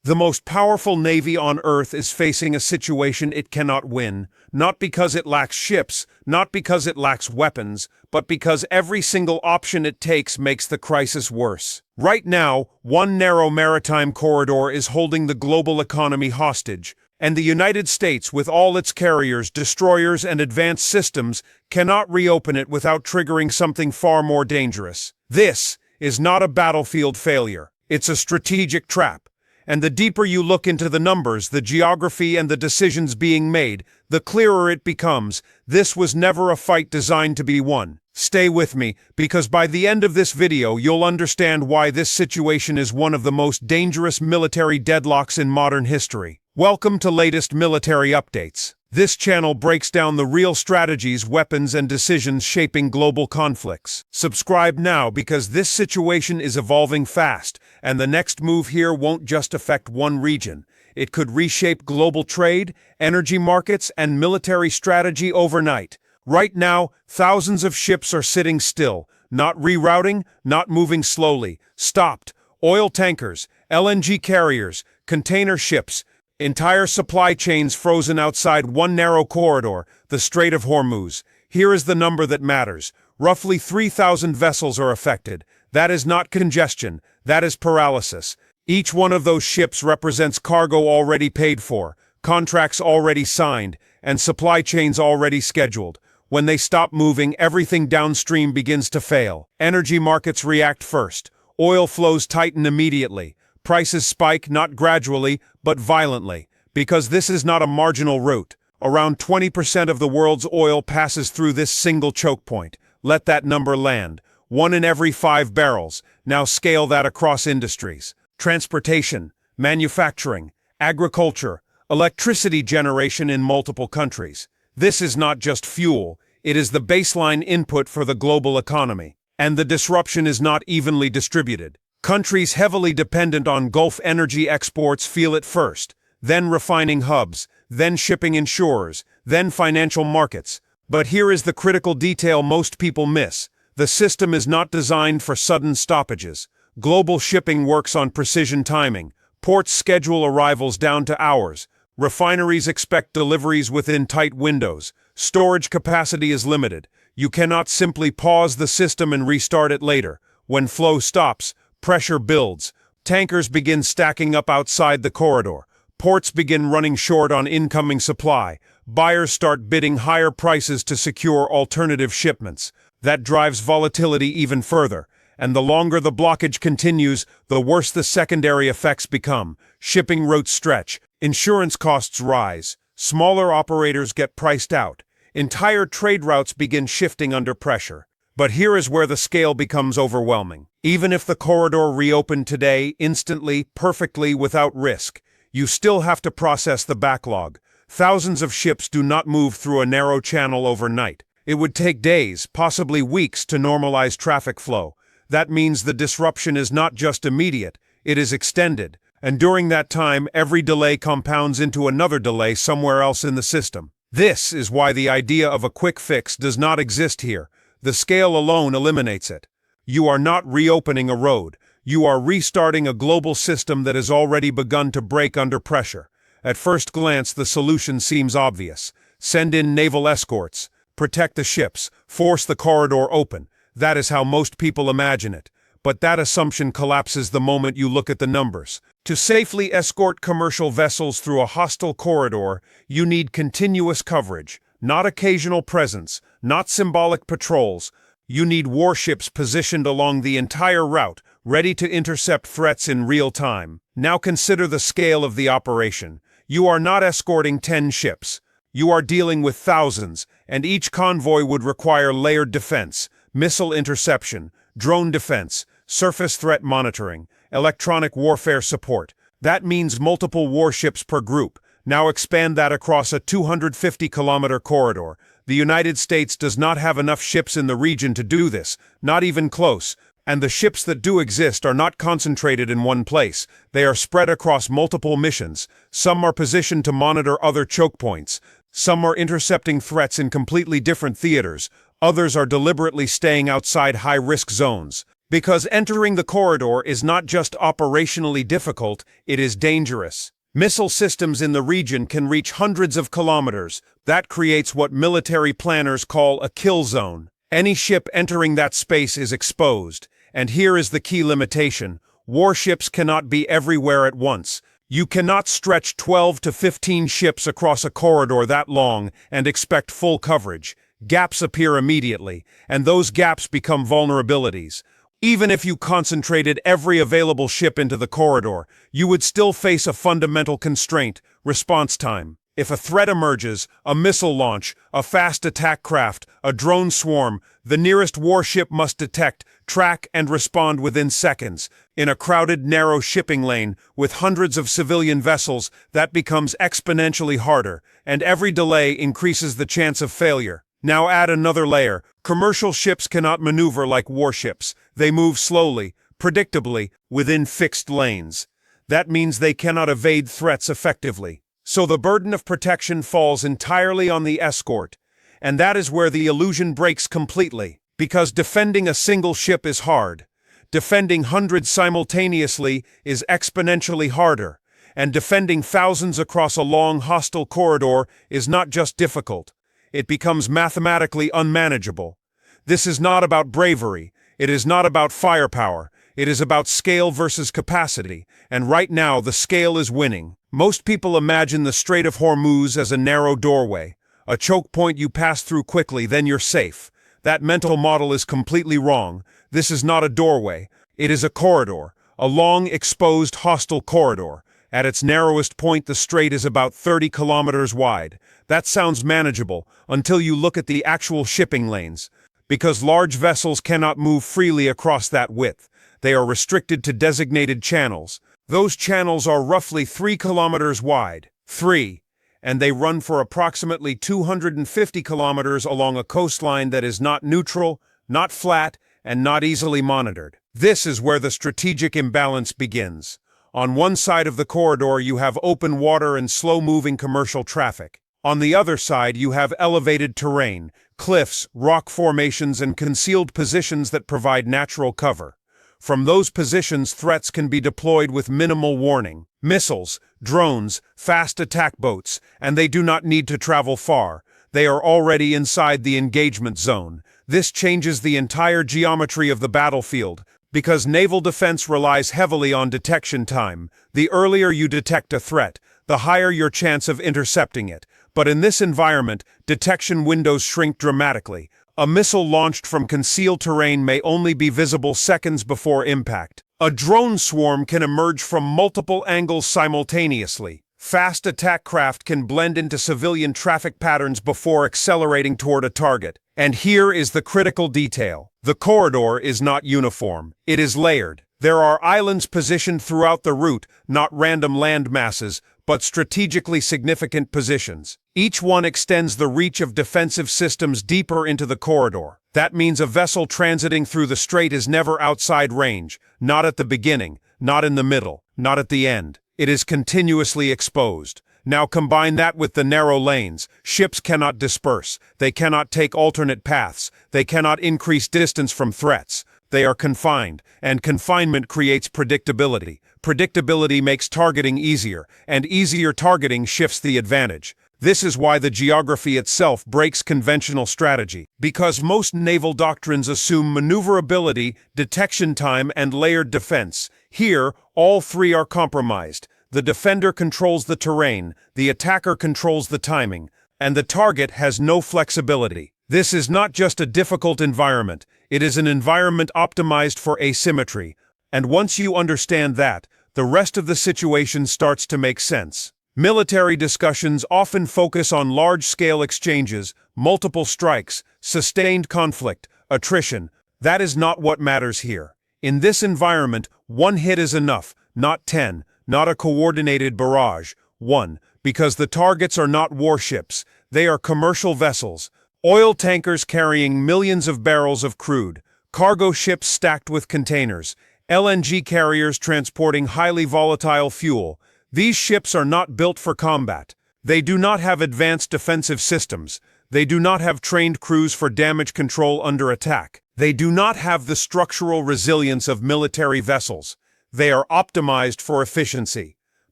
The most powerful navy on Earth is facing a situation it cannot win, not because it lacks ships, not because it lacks weapons, but because every single option it takes makes the crisis worse. Right now, one narrow maritime corridor is holding the global economy hostage, and the United States, with all its carriers, destroyers, and advanced systems, cannot reopen it without triggering something far more dangerous. This is not a battlefield failure. It's a strategic trap. And the deeper you look into the numbers, the geography, and the decisions being made, the clearer it becomes. This was never a fight designed to be won. Stay with me, because by the end of this video, you'll understand why this situation is one of the most dangerous military deadlocks in modern history. Welcome to latest military updates. This channel breaks down the real strategies, weapons, and decisions shaping global conflicts. Subscribe now because this situation is evolving fast, and the next move here won't just affect one region. It could reshape global trade, energy markets, and military strategy overnight. Right now, thousands of ships are sitting still, not rerouting, not moving slowly, stopped. Oil tankers, LNG carriers, container ships, entire supply chains frozen outside one narrow corridor, the Strait of Hormuz. Here is the number that matters. Roughly 3,000 vessels are affected. That is not congestion, that is paralysis. Each one of those ships represents cargo already paid for, contracts already signed, and supply chains already scheduled. When they stop moving, everything downstream begins to fail. Energy markets react first. Oil flows tighten immediately. Prices spike not gradually, but violently, because this is not a marginal route. Around 20% of the world's oil passes through this single choke point. Let that number land. 1 in every 5 barrels. Now scale that across industries. Transportation, manufacturing, agriculture, electricity generation in multiple countries. This is not just fuel, it is the baseline input for the global economy. And the disruption is not evenly distributed. Countries heavily dependent on Gulf energy exports feel it first, then refining hubs, then shipping insurers, then financial markets. But here is the critical detail most people miss. The system is not designed for sudden stoppages. Global shipping works on precision timing. Ports schedule arrivals down to hours. Refineries expect deliveries within tight windows. Storage capacity is limited. You cannot simply pause the system and restart it later. When flow stops, pressure builds. Tankers begin stacking up outside the corridor. Ports begin running short on incoming supply. Buyers start bidding higher prices to secure alternative shipments. That drives volatility even further. And the longer the blockage continues, the worse the secondary effects become. Shipping routes stretch. Insurance costs rise. Smaller operators get priced out. Entire trade routes begin shifting under pressure. But here is where the scale becomes overwhelming. Even if the corridor reopened today, instantly, perfectly, without risk, you still have to process the backlog. Thousands of ships do not move through a narrow channel overnight. It would take days, possibly weeks, to normalize traffic flow. That means the disruption is not just immediate, it is extended. And during that time, every delay compounds into another delay somewhere else in the system. This is why the idea of a quick fix does not exist here. The scale alone eliminates it. You are not reopening a road. You are restarting a global system that has already begun to break under pressure. At first glance, the solution seems obvious. Send in naval escorts, protect the ships, force the corridor open. That is how most people imagine it. But that assumption collapses the moment you look at the numbers. To safely escort commercial vessels through a hostile corridor, you need continuous coverage, not occasional presence, not symbolic patrols. You need warships positioned along the entire route, ready to intercept threats in real time. Now consider the scale of the operation. You are not escorting 10 ships. You are dealing with thousands, and each convoy would require layered defense, missile interception, drone defense, surface threat monitoring, electronic warfare support. That means multiple warships per group. Now expand that across a 250-kilometer corridor. The United States does not have enough ships in the region to do this, not even close. And the ships that do exist are not concentrated in one place. They are spread across multiple missions. Some are positioned to monitor other choke points. Some are intercepting threats in completely different theaters. Others are deliberately staying outside high-risk zones. Because entering the corridor is not just operationally difficult, it is dangerous. Missile systems in the region can reach hundreds of kilometers. That creates what military planners call a kill zone. Any ship entering that space is exposed. And here is the key limitation. Warships cannot be everywhere at once. You cannot stretch 12 to 15 ships across a corridor that long and expect full coverage. Gaps appear immediately, and those gaps become vulnerabilities. Even if you concentrated every available ship into the corridor, you would still face a fundamental constraint: response time. If a threat emerges, a missile launch, a fast attack craft, a drone swarm, the nearest warship must detect, track, and respond within seconds. In a crowded, narrow shipping lane with hundreds of civilian vessels, that becomes exponentially harder, and every delay increases the chance of failure. Now add another layer. Commercial ships cannot maneuver like warships. They move slowly, predictably, within fixed lanes. That means they cannot evade threats effectively. So the burden of protection falls entirely on the escort. And that is where the illusion breaks completely. Because defending a single ship is hard. Defending hundreds simultaneously is exponentially harder. And defending thousands across a long hostile corridor is not just difficult. It becomes mathematically unmanageable. This is not about bravery. It is not about firepower. It is about scale versus capacity. And right now, the scale is winning. Most people imagine the Strait of Hormuz as a narrow doorway, a choke point you pass through quickly, then you're safe. That mental model is completely wrong. This is not a doorway. It is a corridor, a long, exposed, hostile corridor. At its narrowest point, the strait is about 30 kilometers wide. That sounds manageable until you look at the actual shipping lanes. Because large vessels cannot move freely across that width. They are restricted to designated channels. Those channels are roughly 3 kilometers wide. 3. And they run for approximately 250 kilometers along a coastline that is not neutral, not flat, and not easily monitored. This is where the strategic imbalance begins. On one side of the corridor, you have open water and slow-moving commercial traffic. On the other side, you have elevated terrain, cliffs, rock formations, and concealed positions that provide natural cover. From those positions, threats can be deployed with minimal warning. Missiles, drones, fast attack boats, and they do not need to travel far. They are already inside the engagement zone. This changes the entire geometry of the battlefield. Because naval defense relies heavily on detection time. The earlier you detect a threat, the higher your chance of intercepting it. But in this environment, detection windows shrink dramatically. A missile launched from concealed terrain may only be visible seconds before impact. A drone swarm can emerge from multiple angles simultaneously. Fast attack craft can blend into civilian traffic patterns before accelerating toward a target. And here is the critical detail. The corridor is not uniform. It is layered. There are islands positioned throughout the route, not random land masses, but strategically significant positions. Each one extends the reach of defensive systems deeper into the corridor. That means a vessel transiting through the strait is never outside range, not at the beginning, not in the middle, not at the end. It is continuously exposed. Now combine that with the narrow lanes. Ships cannot disperse. They cannot take alternate paths. They cannot increase distance from threats. They are confined, and confinement creates predictability. Predictability makes targeting easier, and easier targeting shifts the advantage. This is why the geography itself breaks conventional strategy. Because most naval doctrines assume maneuverability, detection time, and layered defense. Here, all three are compromised. The defender controls the terrain, the attacker controls the timing, and the target has no flexibility. This is not just a difficult environment, it is an environment optimized for asymmetry. And once you understand that, the rest of the situation starts to make sense. Military discussions often focus on large-scale exchanges, multiple strikes, sustained conflict, attrition. That is not what matters here. In this environment, one hit is enough, not 10. Not a coordinated barrage. 1. Because the targets are not warships. They are commercial vessels. Oil tankers carrying millions of barrels of crude. Cargo ships stacked with containers. LNG carriers transporting highly volatile fuel. These ships are not built for combat. They do not have advanced defensive systems. They do not have trained crews for damage control under attack. They do not have the structural resilience of military vessels. They are optimized for efficiency.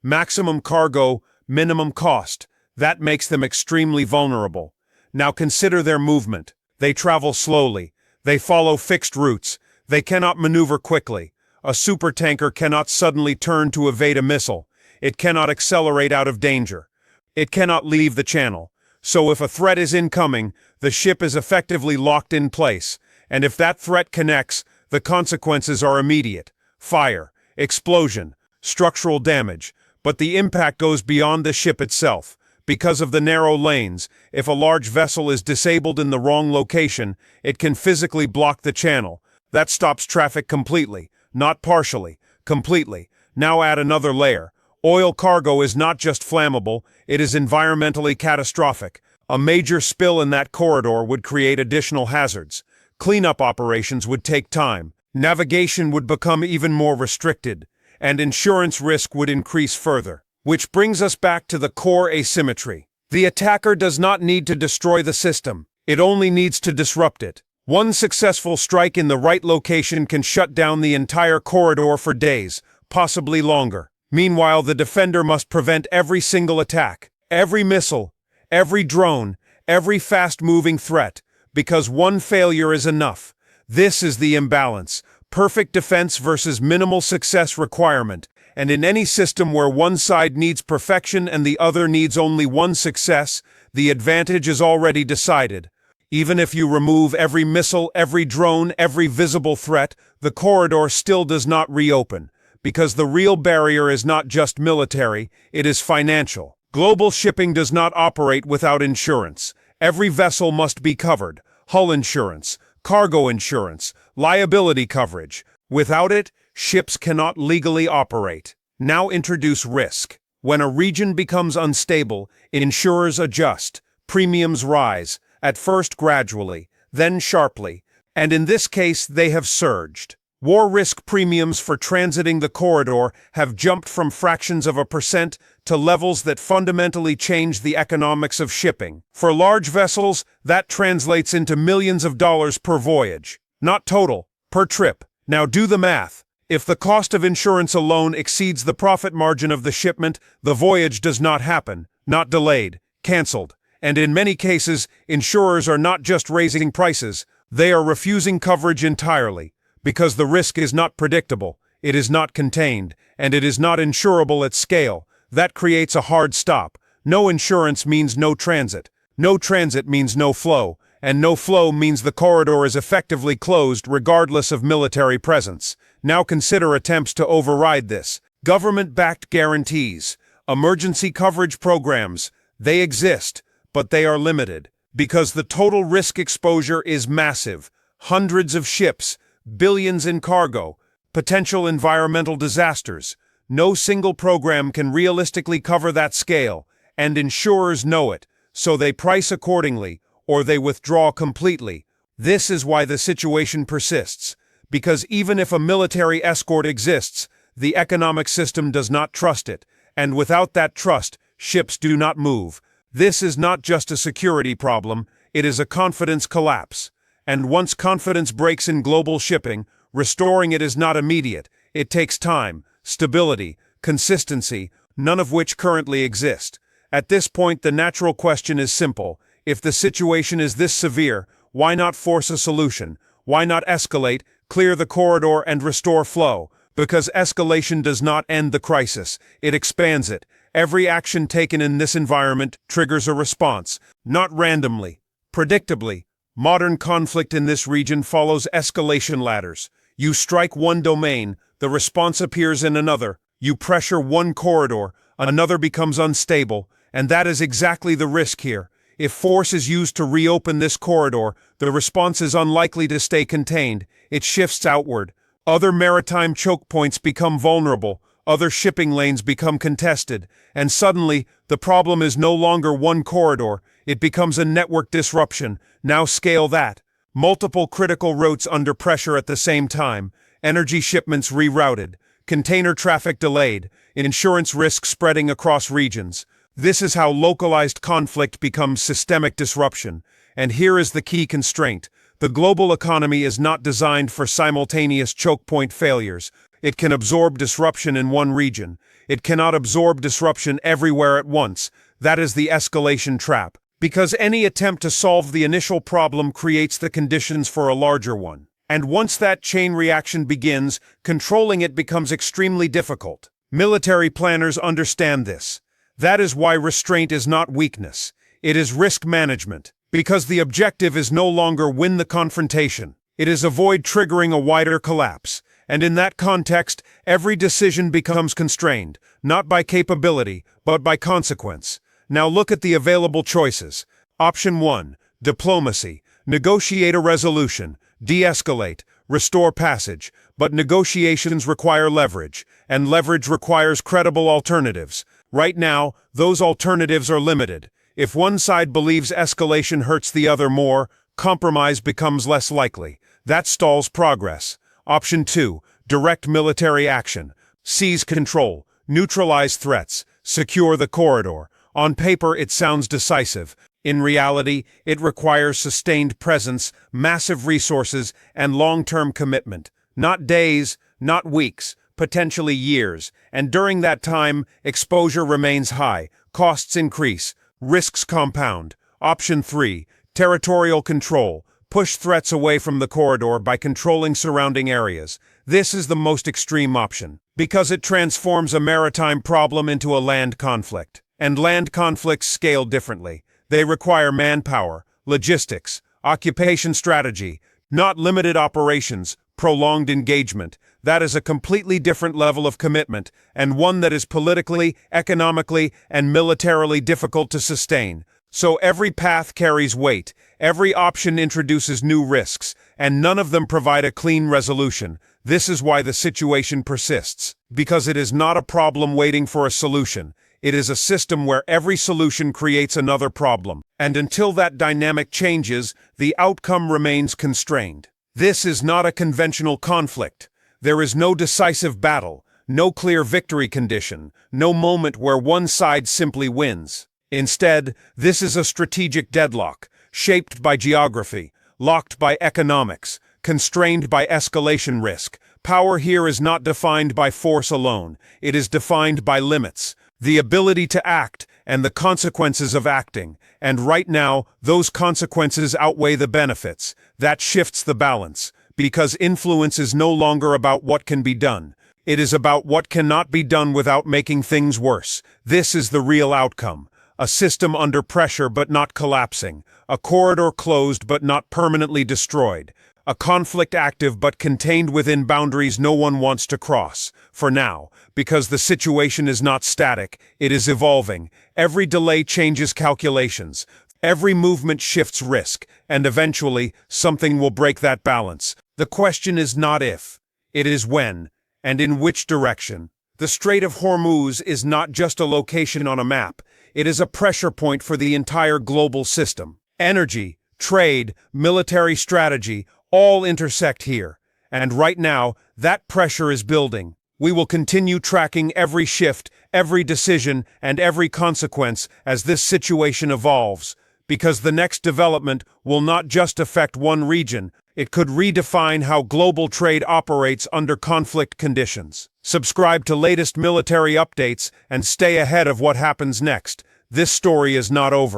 Maximum cargo, minimum cost. That makes them extremely vulnerable. Now consider their movement. They travel slowly. They follow fixed routes. They cannot maneuver quickly. A supertanker cannot suddenly turn to evade a missile. It cannot accelerate out of danger. It cannot leave the channel. So if a threat is incoming, the ship is effectively locked in place. And if that threat connects, the consequences are immediate. Fire, explosion, structural damage. But the impact goes beyond the ship itself. Because of the narrow lanes, if a large vessel is disabled in the wrong location, it can physically block the channel. That stops traffic completely, not partially, completely. Now add another layer. Oil cargo is not just flammable, it is environmentally catastrophic. A major spill in that corridor would create additional hazards. Cleanup operations would take time. Navigation would become even more restricted, and insurance risk would increase further. Which brings us back to the core asymmetry. The attacker does not need to destroy the system. It only needs to disrupt it. One successful strike in the right location can shut down the entire corridor for days, possibly longer. Meanwhile, the defender must prevent every single attack, every missile, every drone, every fast-moving threat, because one failure is enough. This is the imbalance. Perfect defense versus minimal success requirement. And in any system where one side needs perfection and the other needs only one success, the advantage is already decided. Even if you remove every missile, every drone, every visible threat, the corridor still does not reopen. Because the real barrier is not just military, it is financial. Global shipping does not operate without insurance. Every vessel must be covered. Hull insurance, cargo insurance, liability coverage. Without it, ships cannot legally operate. Now introduce risk. When a region becomes unstable, insurers adjust. Premiums rise, at first gradually, then sharply, and in this case they have surged. War risk premiums for transiting the corridor have jumped from fractions of a percent to levels that fundamentally change the economics of shipping. For large vessels, that translates into millions of dollars per voyage. Not total, per trip. Now do the math. If the cost of insurance alone exceeds the profit margin of the shipment, the voyage does not happen, not delayed, cancelled. And in many cases, insurers are not just raising prices, they are refusing coverage entirely. Because the risk is not predictable, it is not contained, and it is not insurable at scale. That creates a hard stop. No insurance means no transit. No transit means no flow. And no flow means the corridor is effectively closed regardless of military presence. Now consider attempts to override this. Government-backed guarantees, emergency coverage programs, they exist, but they are limited. Because the total risk exposure is massive. Hundreds of ships, billions in cargo, potential environmental disasters. No single program can realistically cover that scale, and insurers know it, so they price accordingly, or they withdraw completely. This is why the situation persists, because even if a military escort exists, the economic system does not trust it, and without that trust, ships do not move. This is not just a security problem, it is a confidence collapse. And once confidence breaks in global shipping, restoring it is not immediate. It takes time, stability, consistency, none of which currently exist. At this point, the natural question is simple. If the situation is this severe, why not force a solution? Why not escalate, clear the corridor, and restore flow? Because escalation does not end the crisis, it expands it. Every action taken in this environment triggers a response, not randomly, predictably. Modern conflict in this region follows escalation ladders. You strike one domain, the response appears in another. You pressure one corridor, another becomes unstable, and that is exactly the risk here. If force is used to reopen this corridor, the response is unlikely to stay contained. It shifts outward. Other maritime choke points become vulnerable, other shipping lanes become contested, and suddenly, the problem is no longer one corridor, it becomes a network disruption. Now scale that. Multiple critical routes under pressure at the same time, energy shipments rerouted, container traffic delayed, insurance risk spreading across regions. This is how localized conflict becomes systemic disruption. And here is the key constraint. The global economy is not designed for simultaneous choke point failures. It can absorb disruption in one region. It cannot absorb disruption everywhere at once. That is the escalation trap. Because any attempt to solve the initial problem creates the conditions for a larger one. And once that chain reaction begins, controlling it becomes extremely difficult. Military planners understand this. That is why restraint is not weakness. It is risk management. Because the objective is no longer win the confrontation. It is avoid triggering a wider collapse. And in that context, every decision becomes constrained, not by capability, but by consequence. Now look at the available choices. Option 1. Diplomacy. Negotiate a resolution. De-escalate. Restore passage. But negotiations require leverage, and leverage requires credible alternatives. Right now, those alternatives are limited. If one side believes escalation hurts the other more, compromise becomes less likely. That stalls progress. Option 2. Direct military action. Seize control. Neutralize threats. Secure the corridor. On paper, it sounds decisive. In reality, it requires sustained presence, massive resources, and long-term commitment. Not days, not weeks, potentially years. And during that time, exposure remains high, costs increase, risks compound. Option 3. Territorial control. Push threats away from the corridor by controlling surrounding areas. This is the most extreme option, because it transforms a maritime problem into a land conflict. And land conflicts scale differently. They require manpower, logistics, occupation strategy, not limited operations, prolonged engagement. That is a completely different level of commitment, and one that is politically, economically, and militarily difficult to sustain. So every path carries weight, every option introduces new risks, and none of them provide a clean resolution. This is why the situation persists, because it is not a problem waiting for a solution. It is a system where every solution creates another problem, and until that dynamic changes, the outcome remains constrained. This is not a conventional conflict. There is no decisive battle, no clear victory condition, no moment where one side simply wins. Instead, this is a strategic deadlock, shaped by geography, locked by economics, constrained by escalation risk. Power here is not defined by force alone. It is defined by limits, the ability to act, and the consequences of acting. And right now, those consequences outweigh the benefits. That shifts the balance, because influence is no longer about what can be done. It is about what cannot be done without making things worse. This is the real outcome. A system under pressure but not collapsing. A corridor closed but not permanently destroyed. A conflict active but contained within boundaries no one wants to cross. For now, because the situation is not static, it is evolving. Every delay changes calculations. Every movement shifts risk, and eventually, something will break that balance. The question is not if, it is when, and in which direction. The Strait of Hormuz is not just a location on a map. It is a pressure point for the entire global system. Energy, trade, military strategy, all intersect here. And right now, that pressure is building. We will continue tracking every shift, every decision, and every consequence as this situation evolves. Because the next development will not just affect one region, it could redefine how global trade operates under conflict conditions. Subscribe to latest military updates and stay ahead of what happens next. This story is not over.